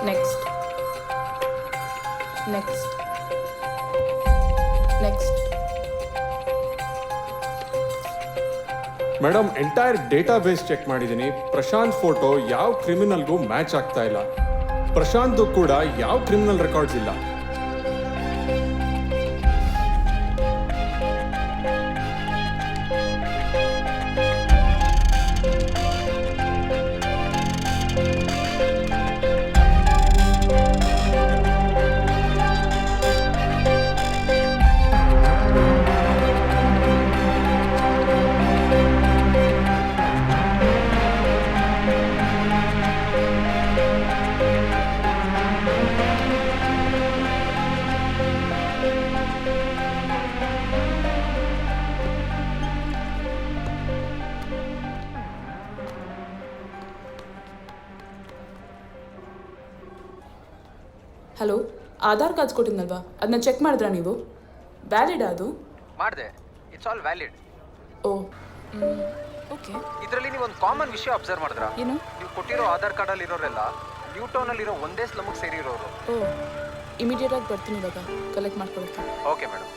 Next next next. Madam entire database check ಮಾಡಿದ್ದೀನಿ. Prashant photo ಯಾವ ಕ್ರಿಮಿನಲ್ಗೂ match ಆಗ್ತಾ ಇಲ್ಲ. ಪ್ರಶಾಂತ್ ಕೂಡ ಯಾವ ಕ್ರಿಮಿನಲ್ ರೆಕಾರ್ಡ್ಸ್ ಇಲ್ಲ. ಹಲೋ, ಆಧಾರ್ ಕಾರ್ಡ್ಸ್ ಕೊಟ್ಟಿದ್ನಲ್ವಾ, ಅದನ್ನ ಚೆಕ್ ಮಾಡಿದ್ರಾ ನೀವು? ವ್ಯಾಲಿಡ್ ಅದು? ಮಾಡಿದೆ, it's all valid. Oh, okay. ಇದರಲ್ಲಿ ನೀವು ಒಂದು ಕಾಮನ್ ವಿಷಯ ಅಬ್ಸರ್ವ್ ಮಾಡಿದ್ರಾ? ಏನು? ನೀವು ಕೊಟ್ಟಿರೋ ಆಧಾರ್ ಕಾರ್ಡಲ್ಲಿ ಇರೋರೆಲ್ಲ ನ್ಯೂ ಟೌನಲ್ಲಿರೋ ಒಂದೇ ಸ್ಲಮ್ಗೆ ಸೇರಿರೋರು. ಓ, ಇಮಿಡಿಯೇಟಾಗಿ ಬರ್ತೀನಿ ಇವಾಗ ಕಲೆಕ್ಟ್ ಮಾಡ್ಕೊಳಕ್ಕೆ. Okay madam.